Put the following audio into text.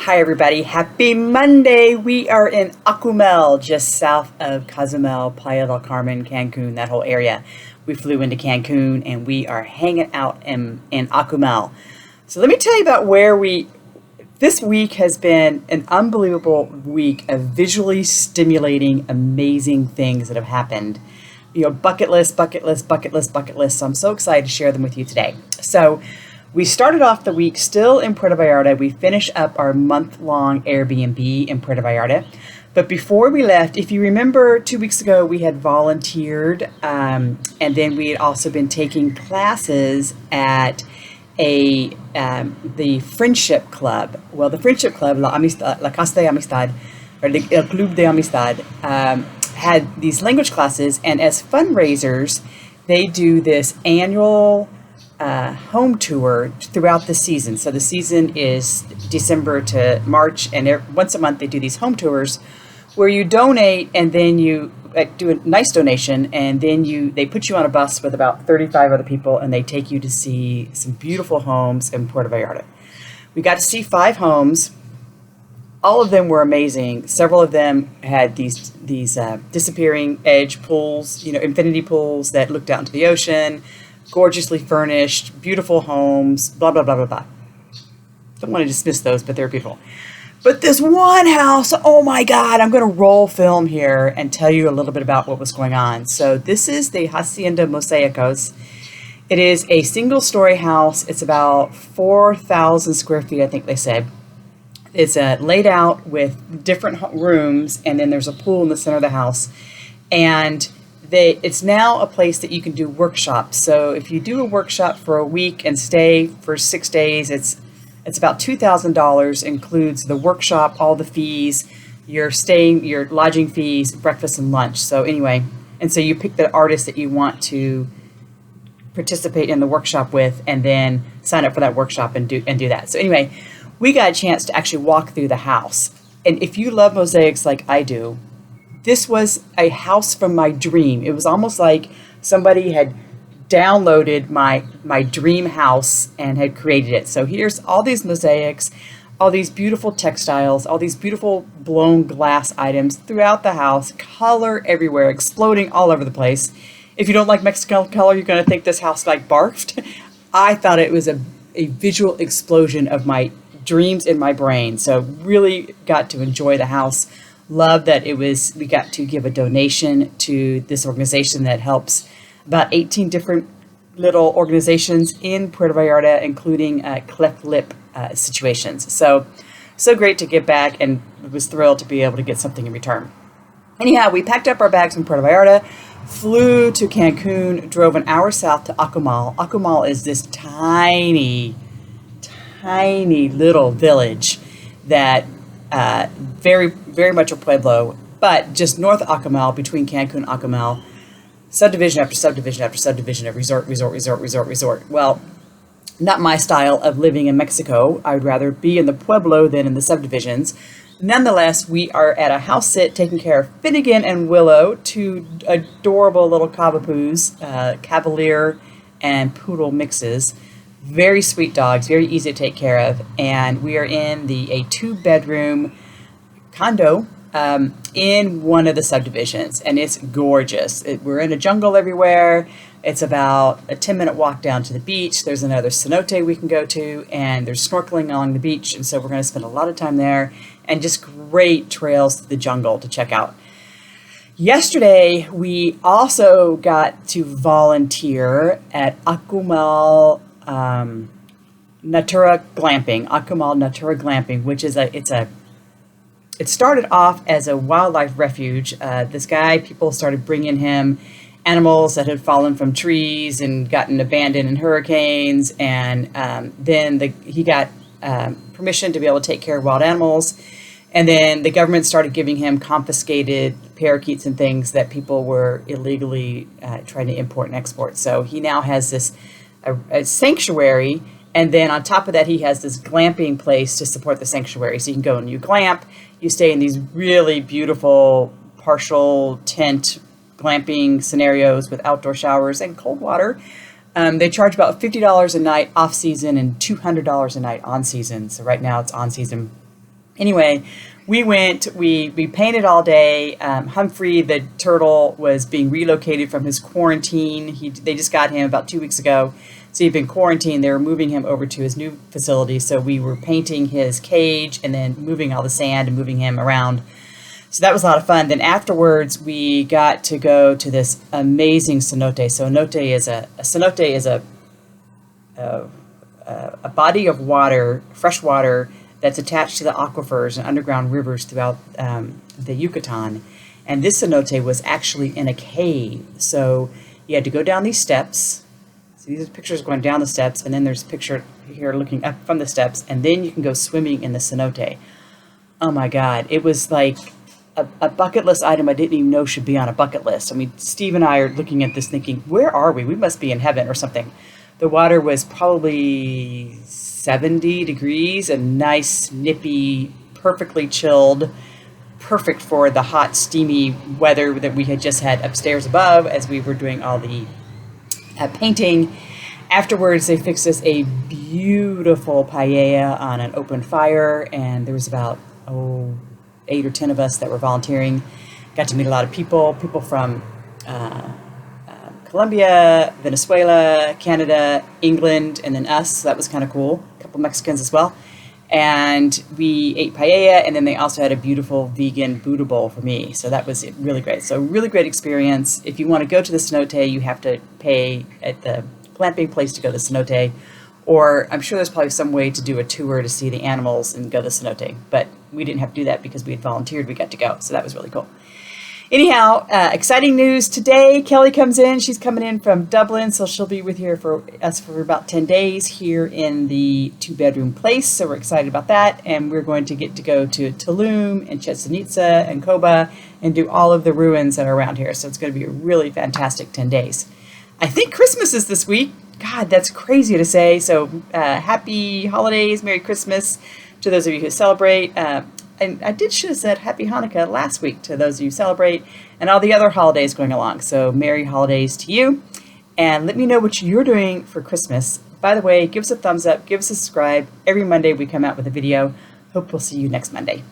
Hi everybody, happy Monday. We are in Akumal, just south of Cozumel, Playa del Carmen, Cancun, that whole area. We flew into Cancun and we are hanging out in Akumal. So let me tell you about this week has been an unbelievable week of visually stimulating, amazing things that have happened. Bucket list, bucket list, bucket list, bucket list. So I'm so excited to share them with you today. So we started off the week still in Puerto Vallarta. We finished up our month-long Airbnb in Puerto Vallarta. But before we left, if you remember 2 weeks ago, we had volunteered, and then we had also been taking classes at the Friendship Club. Well, the Friendship Club, La Casa de Amistad, or El Club de Amistad, had these language classes, and as fundraisers, they do this annual home tour throughout the season. So the season is December to March, and once a month they do these home tours where you donate, and then you do a nice donation, and then they put you on a bus with about 35 other people, and they take you to see some beautiful homes in Puerto Vallarta. We got to see 5 homes. All of them were amazing. Several of them had these disappearing edge pools, infinity pools that looked out into the ocean, gorgeously furnished, beautiful homes, blah, blah, blah, blah, blah. Don't want to dismiss those, but they're beautiful. But this one house, oh my God, I'm going to roll film here and tell you a little bit about what was going on. So this is the Hacienda Mosaicos. It is a single-story house. It's about 4,000 square feet, I think they said. It's laid out with different rooms, and then there's a pool in the center of the house. And it's now a place that you can do workshops. So if you do a workshop for a week and stay for 6 days, it's about $2,000, includes the workshop, all the fees, your lodging fees, breakfast and lunch. So anyway, and so you pick the artist that you want to participate in the workshop with, and then sign up for that workshop and do that. So anyway, we got a chance to actually walk through the house. And if you love mosaics like I do, this was a house from my dream. It was almost like somebody had downloaded my dream house and had created it. So here's all these mosaics, all these beautiful textiles, all these beautiful blown glass items throughout the house, color everywhere, exploding all over the place. If you don't like Mexican color, you're going to think this house like barfed. I thought it was a visual explosion of my dreams in my brain. So really got to enjoy the house. Love that we got to give a donation to this organization that helps about 18 different little organizations in Puerto Vallarta, including cleft lip situations. So great to give back, and was thrilled to be able to get something in return. Anyhow, we packed up our bags from Puerto Vallarta, flew to Cancun, drove an hour south to Akumal. Akumal is this tiny little village that very, very much a pueblo, but just north of Akumal, between Cancun and Akumal, subdivision after subdivision after subdivision of resort. Well, not my style of living in Mexico. I'd rather be in the pueblo than in the subdivisions. Nonetheless, we are at a house sit taking care of Finnegan and Willow, 2 adorable little cavapoos, Cavalier and Poodle mixes. Very sweet dogs, very easy to take care of. And we are in a 2-bedroom condo in one of the subdivisions, and it's gorgeous. We're in a jungle everywhere. It's about a 10-minute walk down to the beach. There's another cenote we can go to, and there's snorkeling along the beach, and so we're going to spend a lot of time there, and just great trails through the jungle to check out. Yesterday, we also got to volunteer at Akumal Natura Glamping, Akumal Natura Glamping, which is it started off as a wildlife refuge. People started bringing him animals that had fallen from trees and gotten abandoned in hurricanes, and then he got permission to be able to take care of wild animals. And then the government started giving him confiscated parakeets and things that people were illegally trying to import and export. So he now has a sanctuary, and then on top of that, he has this glamping place to support the sanctuary. So you can go and you glamp, you stay in these really beautiful partial tent glamping scenarios with outdoor showers and cold water. They charge about $50 a night off season and $200 a night on season. So right now it's on season. Anyway, we painted all day. Humphrey, the turtle, was being relocated from his quarantine. They just got him about 2 weeks ago. So he'd been quarantined. They were moving him over to his new facility. So we were painting his cage and then moving all the sand and moving him around. So that was a lot of fun. Then afterwards, we got to go to this amazing cenote. Cenote is a body of water, fresh water, that's attached to the aquifers and underground rivers throughout the Yucatan. And this cenote was actually in a cave. So you had to go down these steps. So these are pictures going down the steps, and then there's a picture here looking up from the steps, and then you can go swimming in the cenote. Oh my God, it was like a bucket list item I didn't even know should be on a bucket list. I mean, Steve and I are looking at this thinking, where are we? We must be in heaven or something. The water was probably 70 degrees and nice, nippy, perfectly chilled, perfect for the hot, steamy weather that we had just had upstairs above as we were doing all the painting. Afterwards, they fixed us a beautiful paella on an open fire, and there was about 8 or 10 of us that were volunteering. Got to meet a lot of people from Colombia, Venezuela, Canada, England, and then us. So that was kind of cool. A couple Mexicans as well. And we ate paella, and then they also had a beautiful vegan Buddha bowl for me. So that was really great. So really great experience. If you want to go to the cenote, you have to pay at the glamping place to go to the cenote. Or I'm sure there's probably some way to do a tour to see the animals and go to the cenote. But we didn't have to do that because we had volunteered. We got to go. So that was really cool. Anyhow, exciting news today. Kelly comes in. She's coming in from Dublin, so she'll be with us for about 10 days here in the 2-bedroom place. So we're excited about that, and we're going to get to go to Tulum and Chichen Itza and Koba and do all of the ruins that are around here. So it's going to be a really fantastic 10 days. I think Christmas is this week. God, that's crazy to say. So happy holidays, Merry Christmas to those of you who celebrate. And I should have said Happy Hanukkah last week to those of you who celebrate, and all the other holidays going along. So Merry holidays to you, and let me know what you're doing for Christmas. By the way, give us a thumbs up, give us a subscribe. Every Monday we come out with a video. Hope we'll see you next Monday.